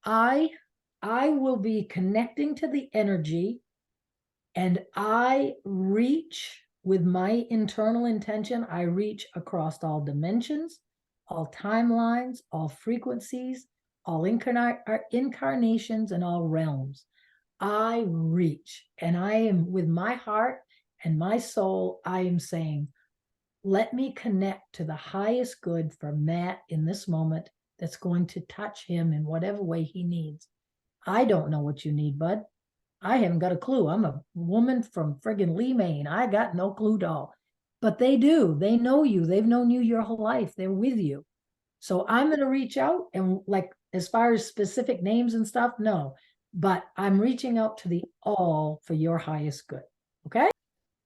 I will be connecting to the energy, and I reach with my internal intention. I reach across all dimensions, all timelines, all frequencies, all incarnations, and all realms. I reach, and I am with my heart and my soul. I am saying, let me connect to the highest good for Matt in this moment that's going to touch him in whatever way he needs. I don't know what you need, bud. I haven't got a clue. I'm a woman from friggin' Lee, Maine. I got no clue, doll. But they do. They know you. They've known you your whole life. They're with you. So I'm going to reach out, and like, as far as specific names and stuff, no. But I'm reaching out to the all for your highest good. Okay?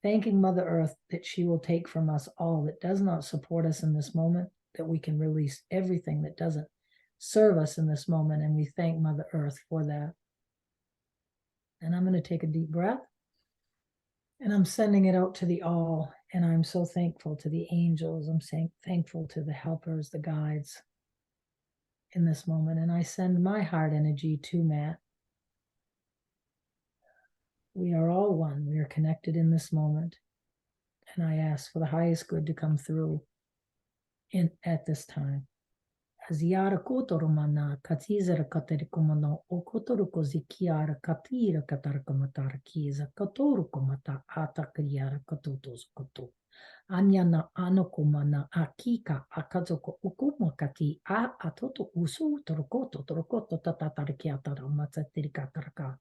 Thanking Mother Earth that she will take from us all that does not support us in this moment, that we can release everything that doesn't serve us in this moment. And we thank Mother Earth for that. And I'm going to take a deep breath, and I'm sending it out to the all. And I'm so thankful to the angels. I'm saying thankful to the helpers, the guides in this moment. And I send my heart energy to Matt. We are all one. We are connected in this moment. And I ask for the highest good to come through at this time. Aziara kotoromana, katizera katerikomano, okotoroko zikiara katira katarakamatara kiza, katorukomata atakriara katotos koto. Anyana anokomana akika akazoko ukumakati a atoto usu torokoto tatatarikiatara matsatirikataraka.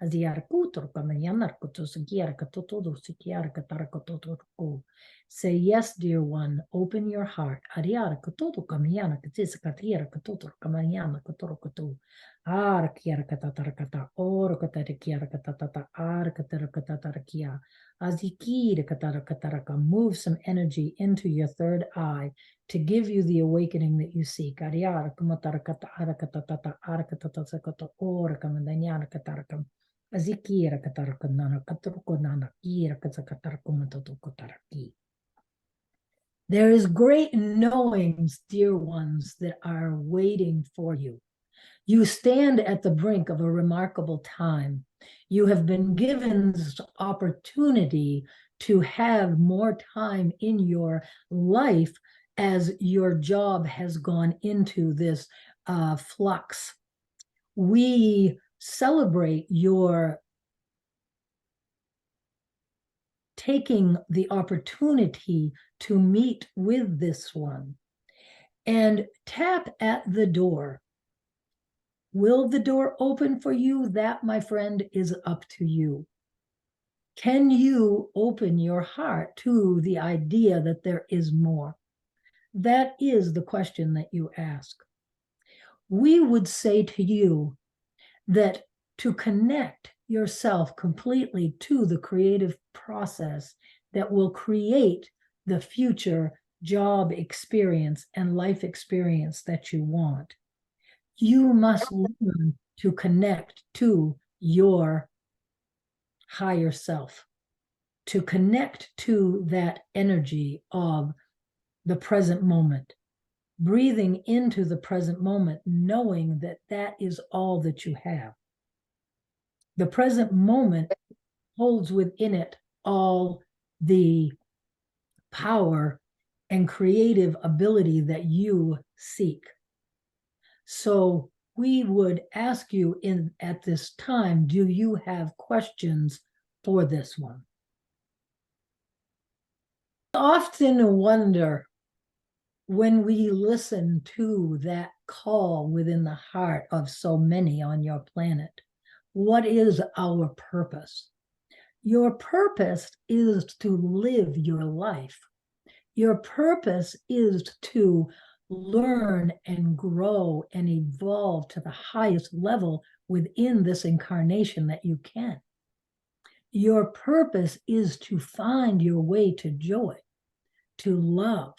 Aziara kutorokamayanar kotosukiara katotodo sikiara katarakototoko. Say yes, dear one. Open your heart. Ariara katoto kamiyana katisa katira katoto kamayana katoro kato. Ar kiara katatarakata. Or katarikiara katatata. Ar katarakatarakia. Azikira katarakaraka. Move some energy into your third eye to give you the awakening that you seek. Ariara kumatarakata arakatatata arakatatata or kamandanyana katarakam. Azikira katarakanana katarukonana kira katakatarakumatotokotaraki. There is great knowings, dear ones, that are waiting for you. You stand at the brink of a remarkable time. You have been given this opportunity to have more time in your life as your job has gone into this flux. We celebrate your taking the opportunity to meet with this one and tap at the door. Will the door open for you? That, my friend, is up to you. Can you open your heart to the idea that there is more? That is the question that you ask. We would say to you that to connect yourself completely to the creative process that will create the future job experience and life experience that you want, you must learn to connect to your higher self, to connect to that energy of the present moment, breathing into the present moment, knowing that that is all that you have. The present moment holds within it all the power and creative ability that you seek. So we would ask you at this time, do you have questions for this one? I often wonder, when we listen to that call within the heart of so many on your planet, what is our purpose? Your purpose is to live your life. Your purpose is to learn and grow and evolve to the highest level within this incarnation that you can. Your purpose is to find your way to joy, to love,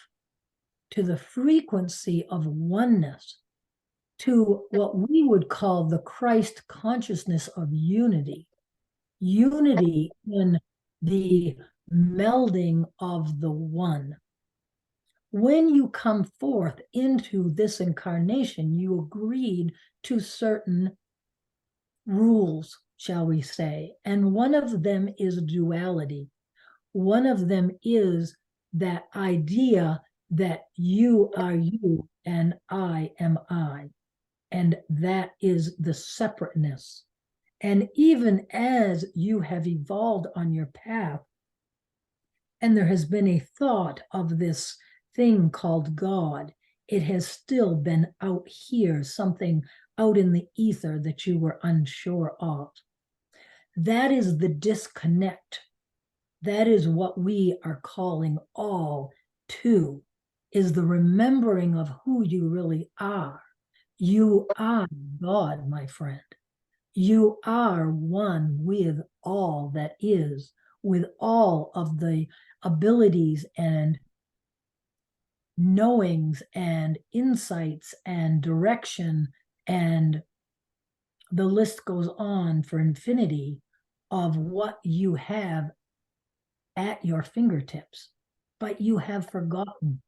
to the frequency of oneness, to what we would call the Christ consciousness of unity. Unity in the melding of the one. When you come forth into this incarnation, you agreed to certain rules, shall we say. And one of them is duality. One of them is that idea that you are you and I am I. And that is the separateness. And even as you have evolved on your path, and there has been a thought of this thing called God, it has still been out here, something out in the ether that you were unsure of. That is the disconnect. That is what we are calling all to, is the remembering of who you really are. You are God, my friend. You are one with all that is, with all of the abilities and knowings and insights and direction, and the list goes on for infinity of what you have at your fingertips, but you have forgotten.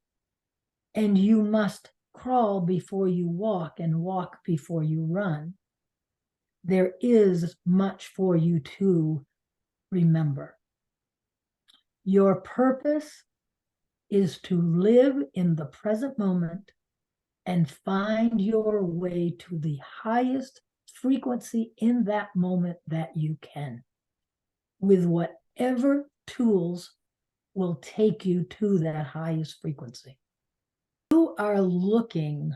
And you must crawl before you walk and walk before you run. There is much for you to remember. Your purpose is to live in the present moment and find your way to the highest frequency in that moment that you can, with whatever tools will take you to that highest frequency. You are looking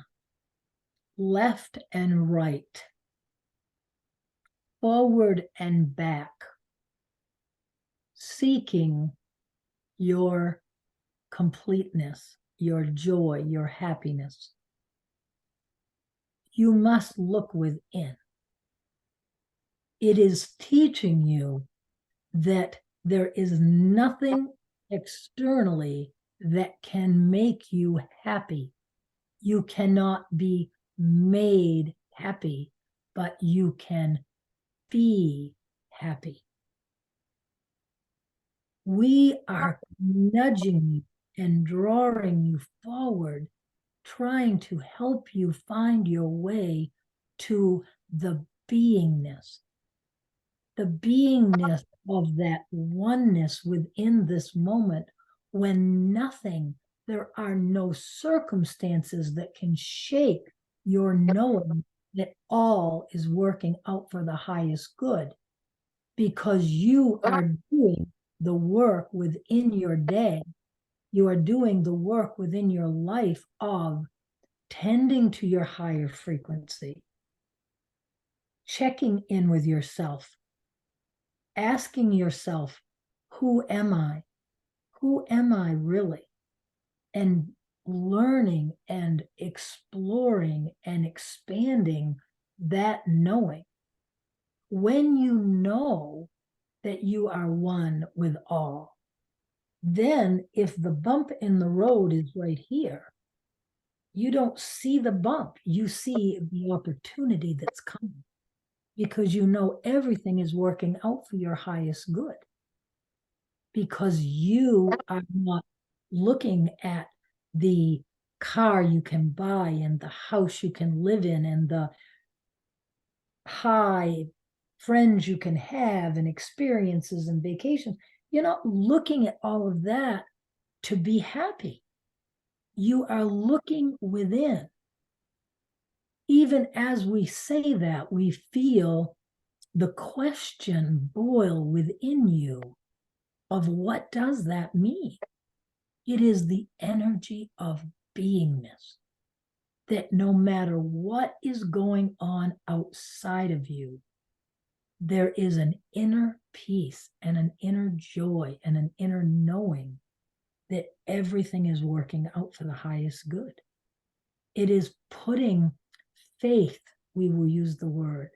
left and right, forward and back, seeking your completeness, your joy, your happiness. You must look within. It is teaching you that there is nothing externally that can make you happy. You cannot be made happy, but you can be happy. We are nudging you and drawing you forward, trying to help you find your way to the beingness of that oneness within this moment, when nothing, there are no circumstances that can shake your knowing that all is working out for the highest good, because you are doing the work within your day. You are doing the work within your life of tending to your higher frequency, checking in with yourself, asking yourself, who am I? Who am I really? And learning and exploring and expanding that knowing. When you know that you are one with all, then if the bump in the road is right here, you don't see the bump, you see the opportunity that's coming, because you know everything is working out for your highest good, because you are not looking at the car you can buy and the house you can live in and the high friends you can have and experiences and vacations. You're not looking at all of that to be happy. You are looking within. Even as we say that, we feel the question boil within you of what does that mean? It is the energy of beingness, that no matter what is going on outside of you, there is an inner peace and an inner joy and an inner knowing that everything is working out for the highest good. It is putting faith, we will use the word,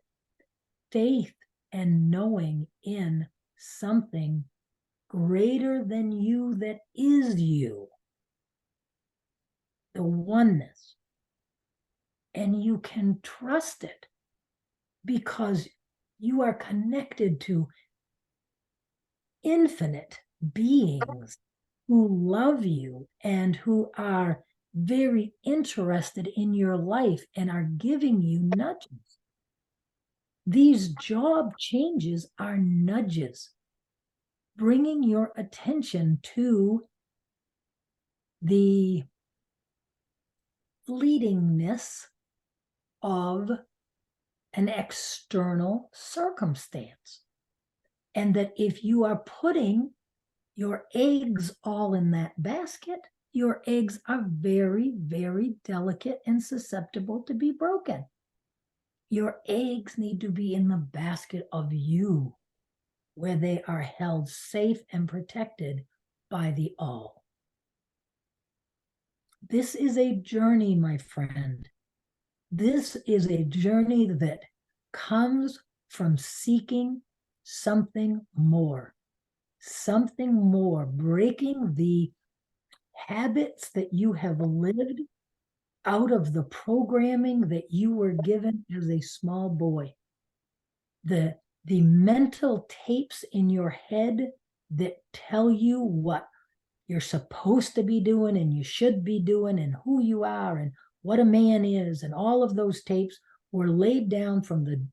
faith and knowing in something greater than you that is you, the oneness. And you can trust it because you are connected to infinite beings who love you and who are very interested in your life and are giving you nudges. These job changes are nudges, bringing your attention to the fleetingness of an external circumstance. And that if you are putting your eggs all in that basket, your eggs are very, very delicate and susceptible to be broken. Your eggs need to be in the basket of you, where they are held safe and protected by the all. This is a journey, my friend. This is a journey that comes from seeking something more, breaking the habits that you have lived out of the programming that you were given as a small boy. The mental tapes in your head that tell you what you're supposed to be doing and you should be doing and who you are and what a man is, and all of those tapes were laid down from the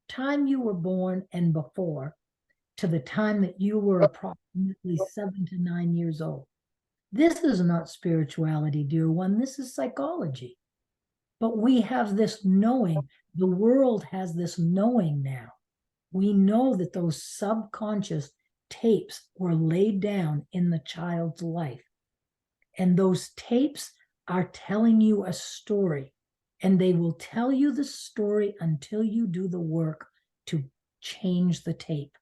time you were born and before to the time that you were approximately 7 to 9 years old. This is not spirituality, dear one. This is psychology. But we have this knowing. The world has this knowing now. We know that those subconscious tapes were laid down in the child's life. And those tapes are telling you a story. And they will tell you the story until you do the work to change the tape.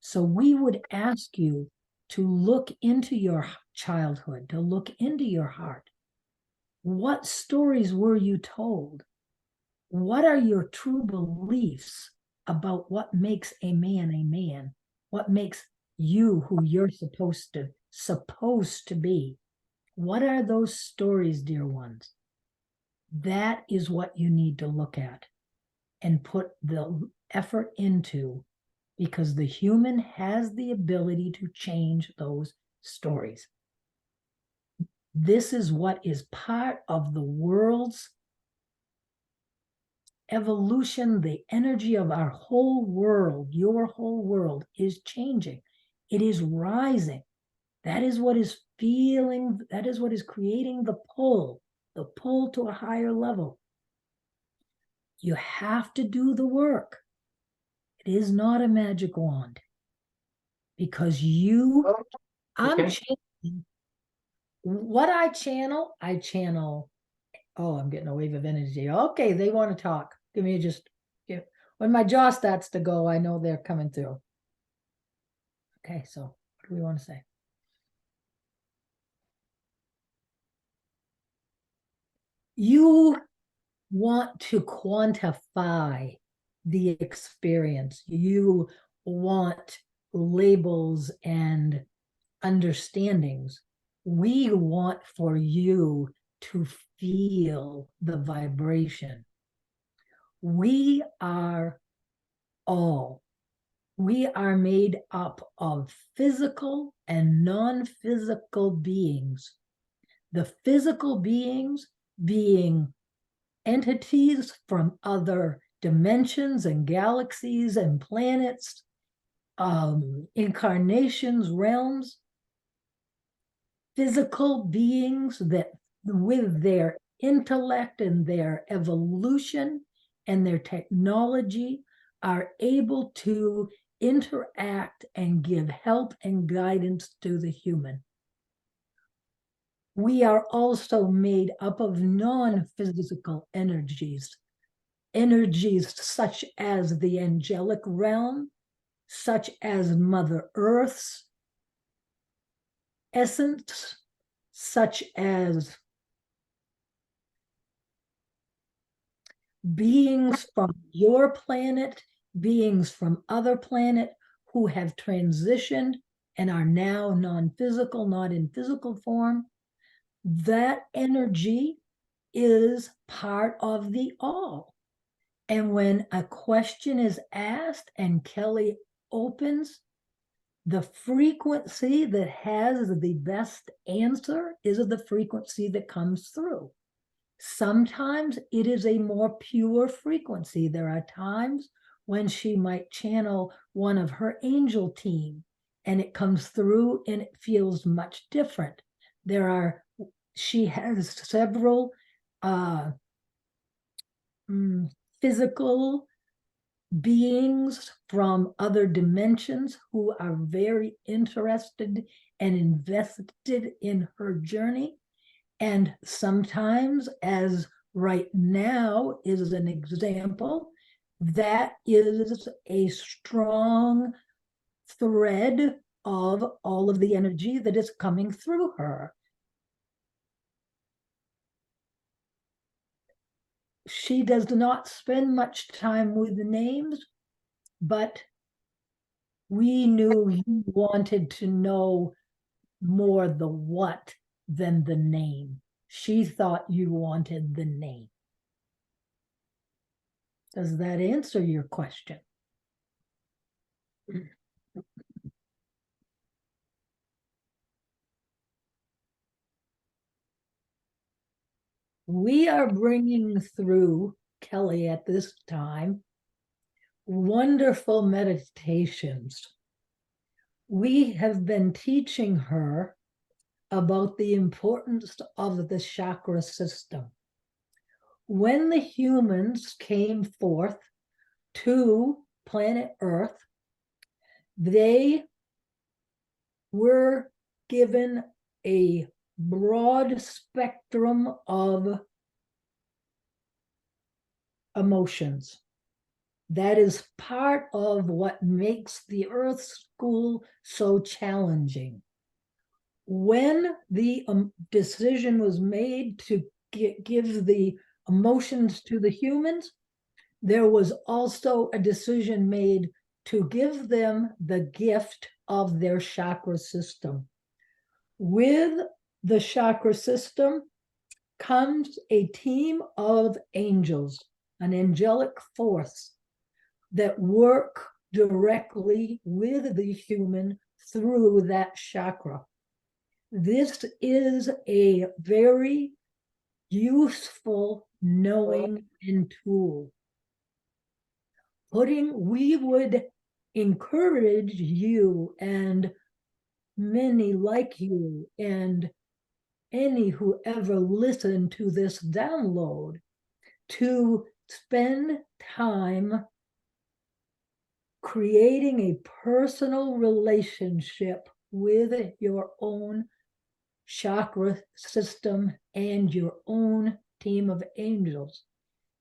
So we would ask you to look into your childhood, to look into your heart. What stories were you told? What are your true beliefs about what makes a man? What makes you who you're supposed to be? What are those stories, dear ones? That is what you need to look at and put the effort into, because the human has the ability to change those stories. This is what is part of the world's evolution. The energy of our whole world, your whole world, is changing. It is rising. That is what is feeling, that is what is creating the pull to a higher level. You have to do the work. It is not a magic wand, because I'm channeling. What I channel, oh, I'm getting a wave of energy. Okay, they want to talk. When my jaw starts to go, I know they're coming through. Okay, so what do we want to say? You want to quantify the experience. You want labels and understandings. We want for you to feel the vibration. We are made up of physical and non-physical beings. The physical beings being entities from other dimensions and galaxies and planets, incarnations, realms, physical beings that with their intellect and their evolution and their technology are able to interact and give help and guidance to the human. We are also made up of non-physical energies such as the angelic realm, such as Mother Earth's essence, such as beings from your planet, beings from other planet who have transitioned and are now non-physical, not in physical form. That energy is part of the all. And when a question is asked and Kelly opens, The frequency that has the best answer is the frequency that comes through. Sometimes it is a more pure frequency. There are times when she might channel one of her angel team and it comes through and it feels much different. She has several physical beings from other dimensions who are very interested and invested in her journey. And sometimes, as right now is an example, that is a strong thread of all of the energy that is coming through her. She does not spend much time with the names, but we knew you wanted to know more the what than the name. She thought you wanted the name. Does that answer your question? We are bringing through Kelly at this time wonderful meditations. We have been teaching her about the importance of the chakra system. When the humans came forth to planet Earth, they were given a broad spectrum of emotions. That is part of what makes the Earth School so challenging. When the decision was made to give the emotions to the humans, there was also a decision made to give them the gift of their chakra system. With the chakra system comes a team of angels, an angelic force that work directly with the human through that chakra. This is a very useful knowing and tool. We would encourage you and many like you and any who ever listen to this download to spend time creating a personal relationship with your own chakra system and your own team of angels.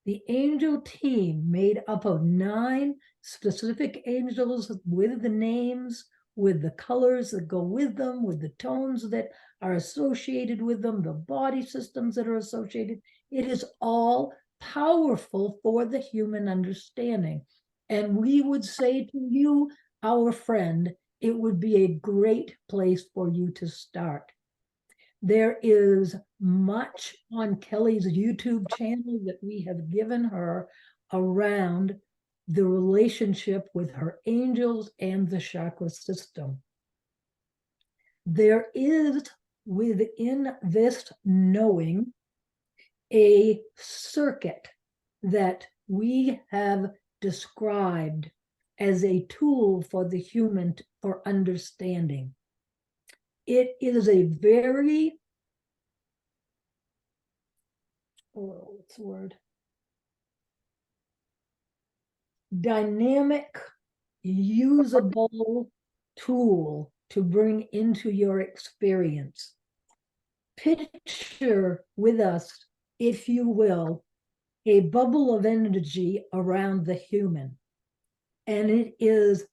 The angel team, made up of 9 specific angels with the names, with the colors that go with them, with the tones that are associated with them, the body systems that are associated, it is all powerful for the human understanding. And we would say to you, our friend, it would be a great place for you to start. There is much on Kelly's YouTube channel that we have given her around the relationship with her angels and the chakra system. There is within this knowing a circuit that we have described as a tool for the human for understanding. It is a very, what's the word? Dynamic, usable tool to bring into your experience. Picture with us, if you will, a bubble of energy around the human. And it is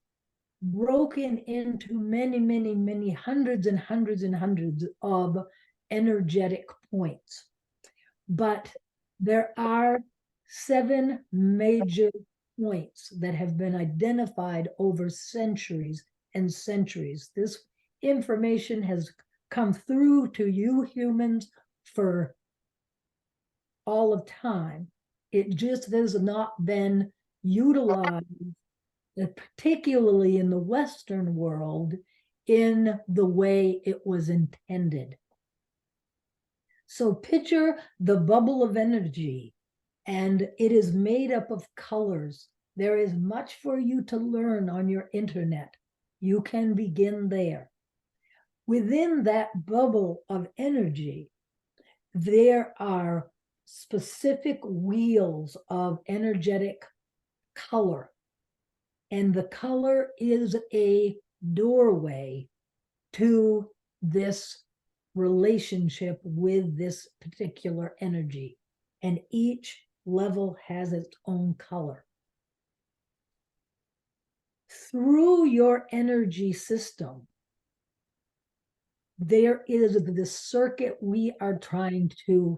broken into many, many, many hundreds and hundreds and hundreds of energetic points. But there are 7 major points that have been identified over centuries and centuries. This information has come through to you humans for all of time. It just has not been utilized particularly in the Western world, in the way it was intended. So picture the bubble of energy, and it is made up of colors. There is much for you to learn on your internet. You can begin there. Within that bubble of energy, there are specific wheels of energetic color. And the color is a doorway to this relationship with this particular energy. And each level has its own color. Through your energy system, there is the circuit we are trying to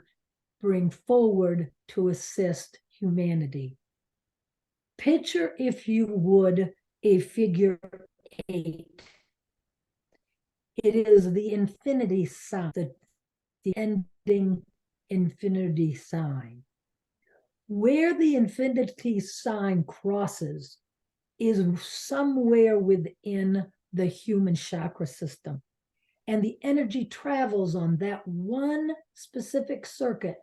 bring forward to assist humanity. Picture, if you would, a figure 8. It is the infinity sign, the ending infinity sign. Where the infinity sign crosses is somewhere within the human chakra system. And the energy travels on that one specific circuit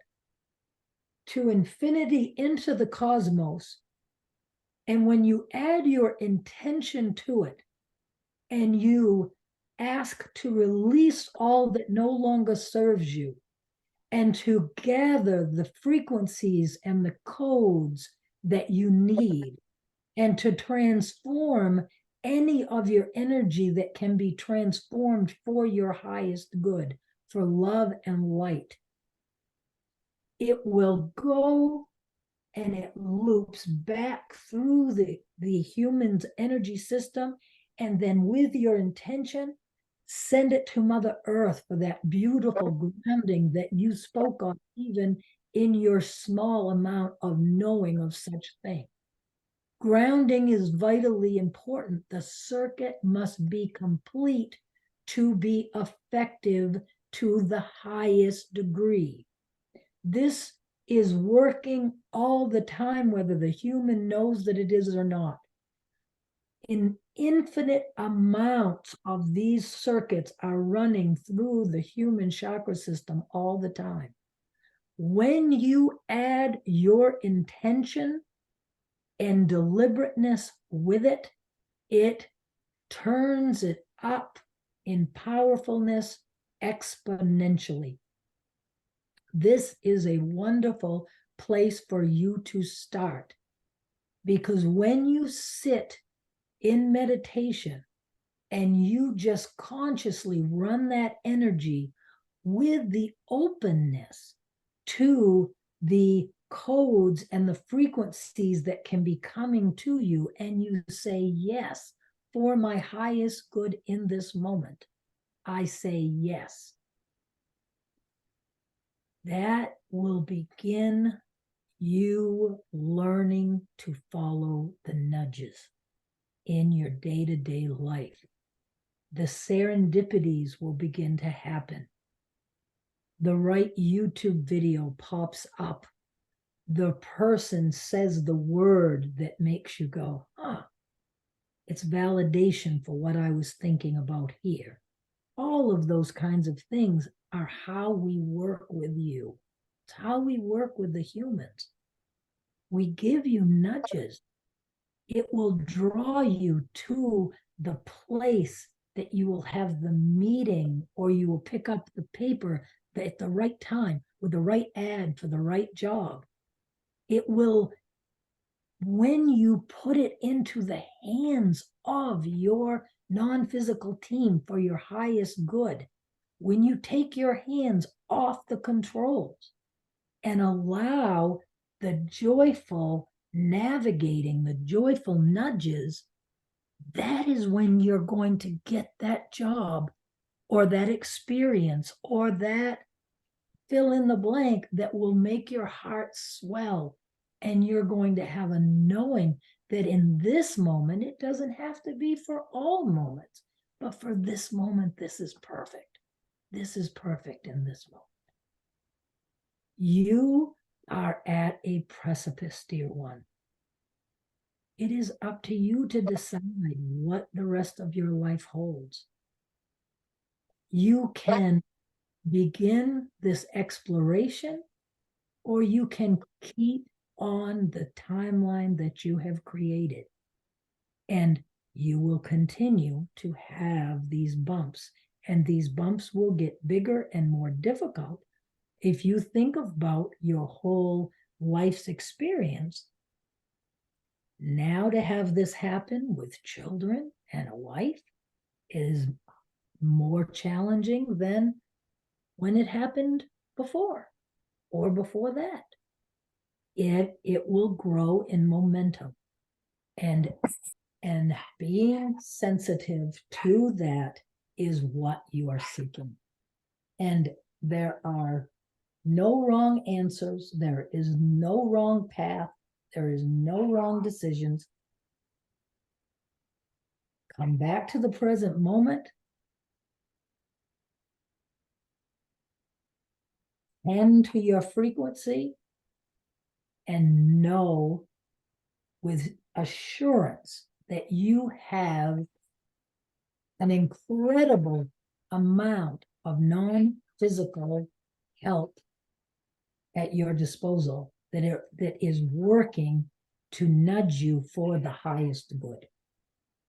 to infinity into the cosmos. And when you add your intention to it and you ask to release all that no longer serves you and to gather the frequencies and the codes that you need and to transform any of your energy that can be transformed for your highest good, for love and light, it will go and it loops back through the human's energy system. And then with your intention, send it to Mother Earth for that beautiful grounding that you spoke of, even in your small amount of knowing of such thing. Grounding is vitally important. The circuit must be complete to be effective to the highest degree. This is working all the time, whether the human knows that it is or not. In infinite amounts of these circuits are running through the human chakra system all the time. When you add your intention and deliberateness with it, it turns it up in powerfulness exponentially. This is a wonderful place for you to start, because when you sit in meditation and you just consciously run that energy with the openness to the codes and the frequencies that can be coming to you, and you say, yes, for my highest good in this moment, I say yes. That will begin you learning to follow the nudges in your day-to-day life. The serendipities will begin to happen. The right YouTube video pops up. The person says the word that makes you go, it's validation for what I was thinking about here. All of those kinds of things are how we work with you. It's how we work with the humans. We give you nudges. It will draw you to the place that you will have the meeting, or you will pick up the paper at the right time with the right ad for the right job. It will, when you put it into the hands of your non-physical team for your highest good, when you take your hands off the controls and allow the joyful navigating, the joyful nudges, that is when you're going to get that job or that experience or that fill in the blank that will make your heart swell. And you're going to have a knowing that in this moment, it doesn't have to be for all moments, but for this moment, this is perfect. This is perfect in this moment. You are at a precipice, dear one. It is up to you to decide what the rest of your life holds. You can begin this exploration, or you can keep on the timeline that you have created. And you will continue to have these bumps, and these bumps will get bigger and more difficult. If you think about your whole life's experience, now to have this happen with children and a wife is more challenging than when it happened before or before that. It will grow in momentum, and being sensitive to that is what you are seeking. And there are no wrong answers. There is no wrong path. There is no wrong decisions. Come back to the present moment. Tend to your frequency and know with assurance that you have an incredible amount of non-physical help at your disposal that is working to nudge you for the highest good.